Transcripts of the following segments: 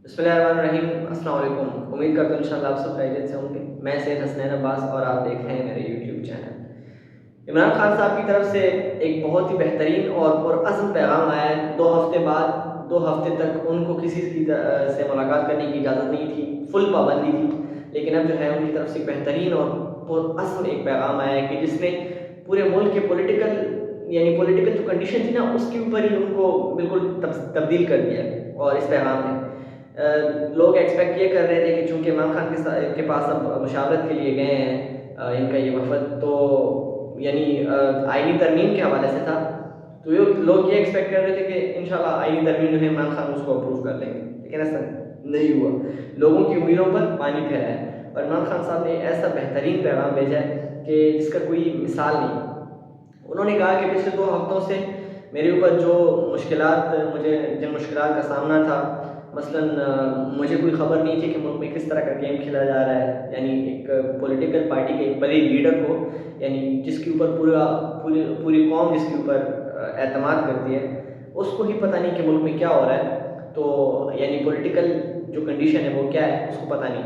बिस्मिल्लाहिर्रहमानिर्रहीम। अस्सलाम वालेकुम। उम्मीद करता हूँ इंशाल्लाह आप सब खैरियत से होंगे। मैं सैयद हसनैन अब्बास और आप देख रहे हैं मेरे यूट्यूब चैनल। इमरान खान साहब की तरफ से एक बहुत ही बेहतरीन और पुरअज़्म पैगाम आया है। 2 हफ़्ते बाद 2 हफ़्ते तक उनको किसी की से मुलाकात करने की इजाज़त नहीं थी, फुल पाबंदी थी। लेकिन अब जो है उनकी तरफ से बेहतरीन और पुरअज़्म एक पैगाम आया है कि जिसने पूरे मुल्क के पॉलिटिकल जो कंडीशन थी ना, उसके ऊपर ही उनको बिल्कुल तब्दील कर दिया। और इस पैगाम ने लोग एक्सपेक्ट ये कर रहे थे कि चूँकि इमरान खान के पास अब मुशावरत के लिए गए हैं, इनका ये वफ़द तो आइनी तरमीम के हवाले से था। तो लोग ये एक्सपेक्ट कर रहे थे कि इंशाल्लाह आइनी तरमीम जो है इमरान खान उसको अप्रूव कर लेंगे, लेकिन ऐसा नहीं हुआ। लोगों की उम्मीदों पर पानी फेरा है और इमरान खान साहब ने ऐसा बेहतरीन पैगाम भेजा है कि जिसका कोई मिसाल नहीं। उन्होंने कहा कि पिछले 2 हफ्तों से मेरे ऊपर जिन मुश्किलात का सामना था, मसलन मुझे कोई ख़बर नहीं थी कि मुल्क में किस तरह का गेम खेला जा रहा है। यानी एक पॉलिटिकल पार्टी के एक बड़े लीडर को, यानी जिसके ऊपर पूरी पूरी कौम जिसके ऊपर एतमाद करती है, उसको ही पता नहीं कि मुल्क में क्या हो रहा है। तो यानी पॉलिटिकल जो कंडीशन है वो क्या है उसको पता नहीं।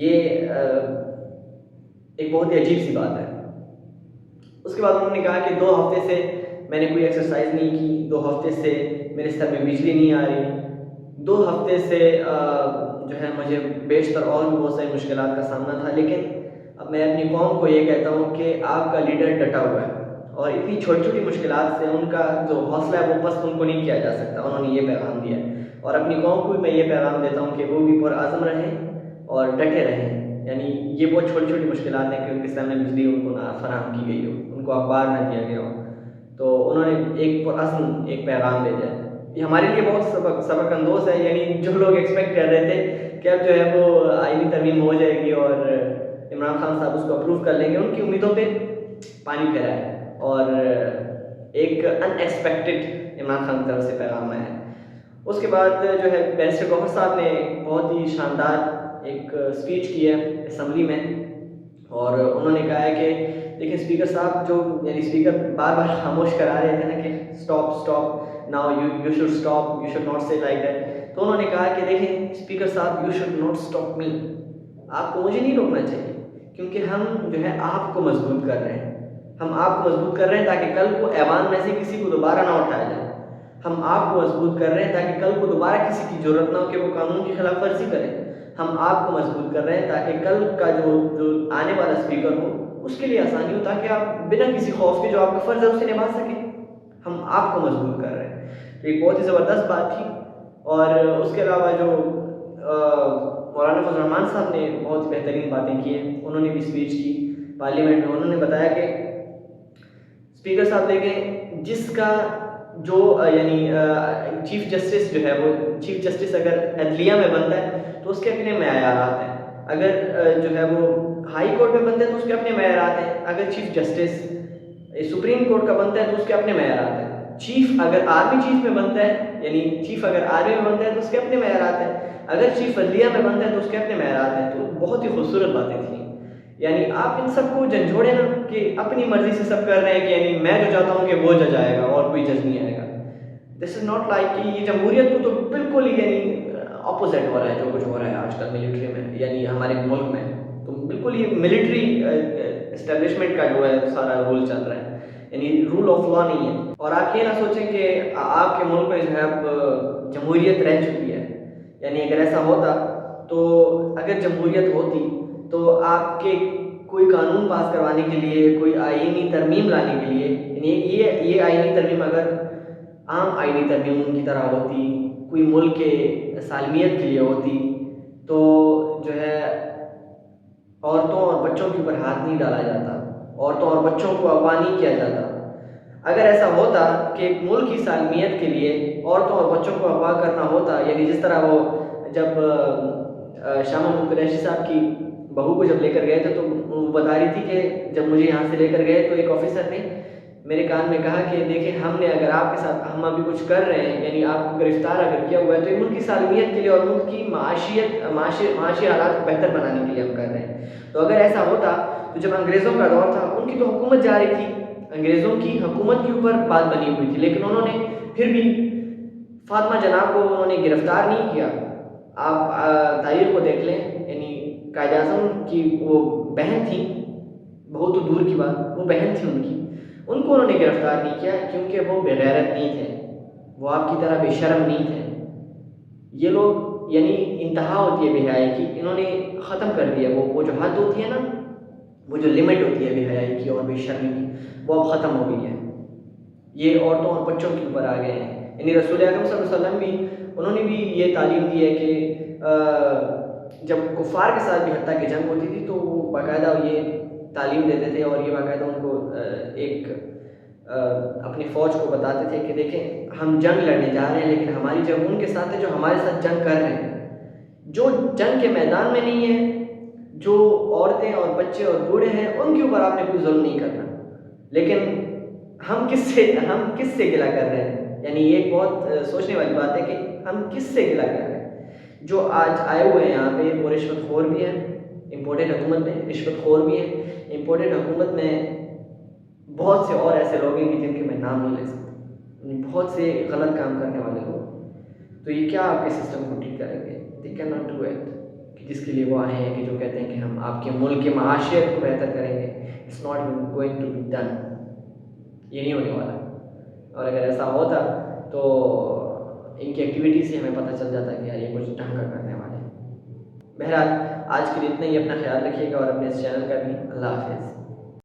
ये एक बहुत ही अजीब सी बात है। उसके बाद उन्होंने कहा कि 2 हफ्ते से मैंने कोई एक्सरसाइज नहीं की, 2 हफ्ते से मेरे सर में बिजली नहीं आ रही, 2 हफ्ते से जो है मुझे बेशतर और भी बहुत सारी मुश्किलात का सामना था। लेकिन अब मैं अपनी कौम को ये कहता हूँ कि आपका लीडर डटा हुआ है और इतनी छोटी-छोटी मुश्किलात से उनका जो हौसला है वो पस्त उनको नहीं किया जा सकता। उन्होंने ये पैगाम दिया है और अपनी कौम को भी मैं ये पैगाम देता हूँ कि वो भी पुरअज़्म रहें और डटे रहें। यानी ये बहुत छोटी-छोटी मुश्किलात हैं कि उनके सामने बिजली उनको ना फराहम की गई हो, उनको अखबार ना दिया गया हो। तो उन्होंने एक पुरअज़्म एक पैगाम भेजा है। ये हमारे लिए बहुत सबक अंदोज़ है। यानी जो लोग एक्सपेक्ट कर रहे थे कि अब जो है वो आईनी तरमीम हो जाएगी और इमरान खान साहब उसको अप्रूव कर लेंगे, उनकी उम्मीदों पे पानी फिरा है और एक अनएक्सपेक्टेड इमरान खान की तरफ से पैगाम आया है। उसके बाद जो है बैरिस्टर गौहर साहब ने बहुत ही शानदार एक स्पीच की है असम्बली में और उन्होंने कहा है कि देखिए स्पीकर साहब स्पीकर बार-बार खामोश करा रहे थे ना कि stop stop now, you should stop, you should not से लाइक दैट। तो उन्होंने कहा कि देखें स्पीकर साहब, you should not stop me, आपको मुझे नहीं रोकना चाहिए, क्योंकि हम जो है आपको मजबूत कर रहे हैं। हम आपको मजबूत कर रहे हैं ताकि कल को ऐवान में से किसी को दोबारा ना उठाया जाए। हम आपको मजबूत कर रहे हैं ताकि कल को दोबारा किसी की ज़रूरत ना हो कि वो कानून की खिलाफ वर्जी करे। हम आपको मजबूत कर रहे हैं ताकि कल का जो जो आने वाला स्पीकर हो उसके लिए आसानी हो, ताकि आप बिना किसी खौफ के जो आपका फ़र्ज़ है उसे निभा सकें। हम आपको मजबूत कर रहे हैं। तो एक बहुत ही ज़बरदस्त बात थी। और उसके अलावा जो मौलाना फजल रहमान साहब ने बहुत ही बेहतरीन बातें की हैं। उन्होंने भी स्पीच की पार्लियामेंट में। उन्होंने बताया कि स्पीकर साहब देखें, जिसका जो चीफ जस्टिस जो है वो चीफ जस्टिस अगर अदलिया में बनता है तो उसके अपने मयारात हैं। अगर जो है वो हाई कोर्ट में बनता है तो उसके अपने मयारात हैं। अगर चीफ जस्टिस सुप्रीम कोर्ट का बनता है तो उसके अपने मयारात हैं। चीफ अगर आर्मी चीफ में बनता है, यानी चीफ अगर आर्मी में बनता है तो उसके अपने मयारात हैं। अगर चीफ अदलिया में बनता है तो उसके अपने मयारात हैं। तो बहुत ही खूबसूरत बातें थी। यानी आप इन सबको झंझोड़े ना कि अपनी मर्जी से सब कर रहे हैं कि यानी मैं जो चाहता हूँ कि वो जज आएगा और कोई जज नहीं आएगा। दिस इज़ नॉट लाइक कि ये जमहूरियत को तो बिल्कुल ही अपोजिट हो रहा है जो कुछ हो रहा है आजकल मिलिट्री में, यानी हमारे मुल्क में। तो बिल्कुल ये मिलिट्री एस्टेब्लिशमेंट का जो है सारा रूल चल रहा है, यानी रूल ऑफ लॉ नहीं है। और आप ये ना सोचें कि आपके मुल्क में जो है अब जमहूरियत रह चुकी है। यानी अगर ऐसा होता तो अगर जमहूरियत होती तो आपके कोई कानून पास करवाने के लिए, कोई आईनी तरमीम लाने के लिए, यानी ये आईनी तरमीम अगर आम आईनी तरमीम की तरह होती, कोई मुल्क के सालमियत के लिए होती, तो जो है औरतों और बच्चों के ऊपर हाथ नहीं डाला जाता, औरतों और बच्चों को अगवा नहीं किया जाता। अगर ऐसा होता कि एक मुल्क की सालमियत के लिए औरतों और बच्चों को अगवा करना होता, यानी जिस तरह वो जब शाह महमूद कुरैशी साहब की बहू को जब लेकर गए थे तो वो बता रही थी कि जब मुझे यहाँ से लेकर गए तो एक ऑफिसर ने मेरे कान में कहा कि देखिए हमने अगर आपके साथ हम अभी कुछ कर रहे हैं, यानी आपको गिरफ्तार अगर किया हुआ है तो ये मुल्क की सालमियत के लिए और मुल्क की माशी हालात को बेहतर बनाने के लिए हम कर रहे हैं। तो अगर ऐसा होता तो जब अंग्रेज़ों का दौर था उनकी तो हुकूमत जा रही थी, अंग्रेज़ों की हुकूमत के ऊपर बात बनी हुई थी, लेकिन उन्होंने फिर भी फातिमा जनाब को उन्होंने गिरफ्तार नहीं किया। आप तारीख को देख लें, यानी कायद-ए-आज़म की वो बहन थी, बहुत तो दूर की बात, वो बहन थी उनकी, उनको उन्होंने गिरफ़्तार नहीं किया क्योंकि वो बेगैरत नहीं थे, वो आपकी तरह बेशर्म नहीं थे। ये लोग यानी इंतहा होती है बेहयाई की, इन्होंने ख़त्म कर दिया वो जो हद होती है ना, वो जो लिमिट होती है बेहयाई की और बेशर्मी की, वो अब ख़त्म हो गई है। ये औरतों और बच्चों के ऊपर आ गए हैं। यानी रसूल अकरम सल्लल्लाहु अलैहि वसल्लम भी उन्होंने भी ये तालीम दी है कि जब कुफ़ार के साथ भी हत्ता की जंग होती थी तो वो बाकायदा ये तालीम देते थे और ये बाकायदा उनको अपनी फ़ौज को बताते थे कि देखें हम जंग लड़ने जा रहे हैं, लेकिन हमारी जंग उनके साथ है जो हमारे साथ जंग कर रहे हैं। जो जंग के मैदान में नहीं है, जो औरतें और बच्चे और बूढ़े हैं, उनके ऊपर आपने कोई ज़ुल्म नहीं करना। लेकिन हम किससे गिला कर रहे हैं? यानी ये एक बहुत सोचने वाली बात है कि हम किससे गिला कर रहे हैं? जो आज आए हुए हैं यहाँ पे वो रिश्वतखोर भी हैं, इम्पोर्टेड हुकूमत में रिश्वतखोर भी हैं, इम्पोर्टेड हुकूमत में बहुत से और ऐसे लोग हैं कि जिनके मैं नाम नहीं ले सकता, बहुत से गलत काम करने वाले लोग। तो ये क्या आपके सिस्टम को ठीक करेंगे? They can not do it. कि जिसके लिए वो आए हैं, कि जो कहते हैं कि हम आपके मुल्क के माशियत को बेहतर करेंगे, it's not going to be done. ये नहीं होने वाला। और अगर ऐसा होता तो इनकी एक्टिविटी से हमें पता चल जाता कि यार ये कुछ ढंग का करने वाले हैं। बहरहाल आज के लिए इतना ही, अपना ख्याल रखिएगा और अपने इस चैनल का भी। अल्लाह हाफ़िज़।